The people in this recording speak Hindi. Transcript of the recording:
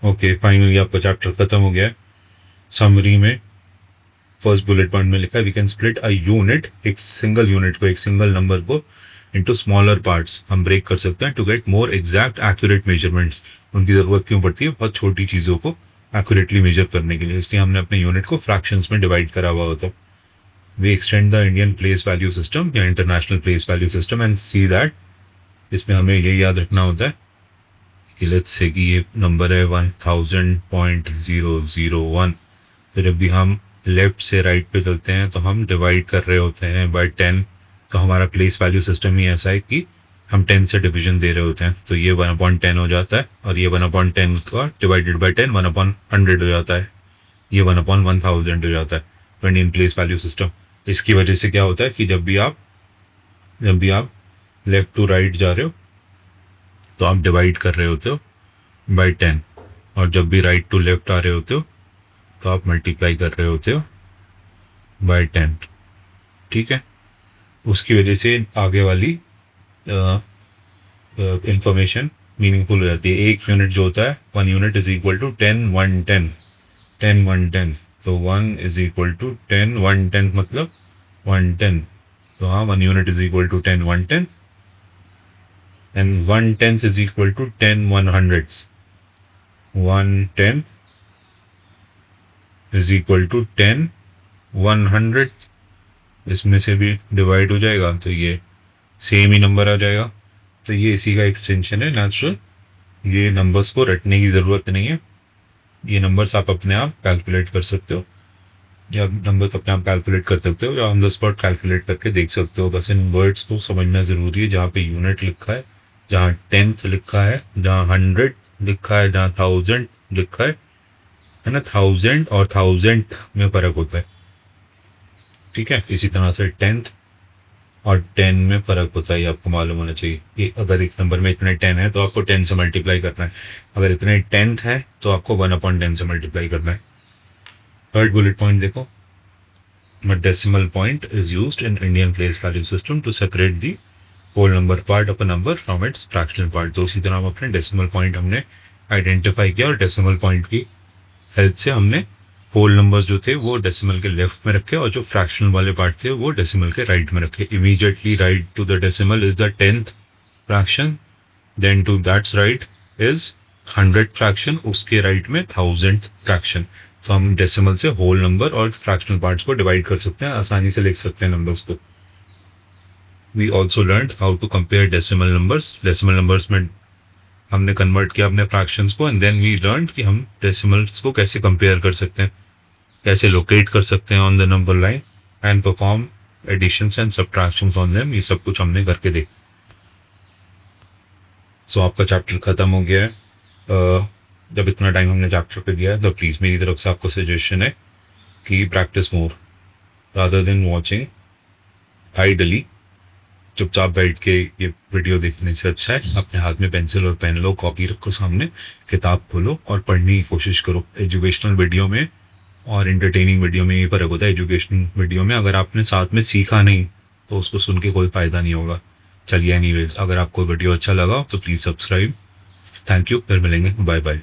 ओके, फाइनली आपका चैप्टर खत्म हो गया है। समरी में फर्स्ट बुलेट पॉइंट में लिखा है we can split a unit, एक सिंगल यूनिट को, एक सिंगल नंबर को इनटू स्मॉलर पार्ट्स हम ब्रेक कर सकते हैं to get more exact accurate measurements. उनकी ज़रूरत क्यों पड़ती है? बहुत छोटी चीज़ों को एक्यूरेटली मेजर करने के लिए, इसलिए हमने अपने यूनिट को फ्रैक्शंस में डिवाइड करा हुआ होता है। We extend the Indian place value system या international place value system and see that, इसमें हमें ये याद रखना होता है कि लेट्स से कि ये नंबर है 1000.001, तो जब भी हम लेफ्ट से राइट पे चलते हैं तो हम डिवाइड कर रहे होते हैं बाय 10। तो हमारा प्लेस वैल्यू सिस्टम ही ऐसा है कि हम 10 से डिवीजन दे रहे होते हैं, तो ये 1/10 हो जाता है, और ये 1/10 का डिवाइडेड बाय 10 1/100 हो जाता है, ये 1/1000 हो जाता है इंडियन प्लेस वैल्यू सिस्टम। इसकी वजह से क्या होता है कि जब भी आप लेफ्ट टू राइट जा रहे हो तो आप डिवाइड कर रहे होते हो बाय 10, और जब भी राइट टू लेफ्ट आ रहे होते हो तो आप मल्टीप्लाई कर रहे होते हो बाय 10। ठीक है, उसकी वजह से आगे वाली इंफॉर्मेशन मीनिंगफुल हो जाती है। एक यूनिट जो होता है, 1 यूनिट इज इक्वल टू 10/110, 10/110, तो 1 इज इक्वल टू 10/110 मतलब 110। तो हाँ, 1 unit is equal to 10/110 and 1/10 is equal to 10/100। 1/10 is equal to 10/100, इसमें से भी डिवाइड हो जाएगा तो ये सेम ही नंबर आ जाएगा। तो ये इसी का एक्सटेंशन है नेचुरल। ये नंबर्स को रटने की ज़रूरत नहीं है, ये नंबर्स आप अपने आप कैलकुलेट कर सकते हो, या नंबर्स अपने आप कैलकुलेट कर सकते हो, या ऑन द स्पॉट कैलकुलेट करके देख सकते हो। बस इन वर्ड्स को समझना ज़रूरी है, जहाँ पे यूनिट लिखा है, जहाँ 10th लिखा है, जहाँ 100 लिखा है, जहाँ 1000 लिखा है ना। 1000 और 1000 में फ़र्क होता है, ठीक है। इसी तरह से 10th और 10 में फ़र्क होता है, ये आपको मालूम होना चाहिए कि अगर एक नंबर में इतने 10 है तो आपको 10 से मल्टीप्लाई करना है, अगर इतने 10th है तो आपको 1/10 से मल्टीप्लाई करना है। थर्ड बुलेट पॉइंट देखो, a decimal point is used in Indian place value system to separate the whole number part of a number from its fractional part। तो उसी तरह हम अपने डेसिमल पॉइंट हमने आइडेंटिफाई किया, और डेसिमल पॉइंट की हेल्प से हमने होल नंबर्स जो थे वो डेसिमल के लेफ्ट में रखे, और जो फ्रैक्शनल वाले पार्ट थे वो डेसिमल के राइट में रखे। Immediately right to the decimal is the 10th fraction, then to that's right is 100th fraction, उसके राइट में 1000th फ्रैक्शन। तो हम डेसिमल से होल नंबर और फ्रैक्शनल पार्ट्स को डिवाइड कर सकते हैं, आसानी से लिख सकते हैं नंबर्स को। We also learn how to compare decimal numbers. Decimal numbers में हमने कन्वर्ट किया अपने फ्रैक्शंस को, एंड देन वी लर्न कि हम डेसिमल्स को कैसे कंपेयर कर सकते हैं, कैसे लोकेट कर सकते हैं on the number line, and perform additions and subtractions on them. ये सब कुछ हमने करके देख। सो आपका चैप्टर खत्म हो गया है। जब इतना टाइम हमने चैप्टर पे दिया है तो प्लीज़ मेरी तरफ से आपको सजेशन है कि practice more rather than watching ideally. चुपचाप बैठ के ये वीडियो देखने से अच्छा है अपने हाथ में पेंसिल और पेन लो, कॉपी रखो सामने, किताब खोलो और पढ़ने की कोशिश करो। एजुकेशनल वीडियो में और इंटरटेनिंग वीडियो में ये फ़र्क होता है। एजुकेशनल वीडियो में अगर आपने साथ में सीखा नहीं तो उसको सुन के कोई फ़ायदा नहीं होगा। चलिए एनीवेज, अगर आपको वीडियो अच्छा लगा तो प्लीज़ सब्सक्राइब। थैंक यू, फिर मिलेंगे, बाय बाय।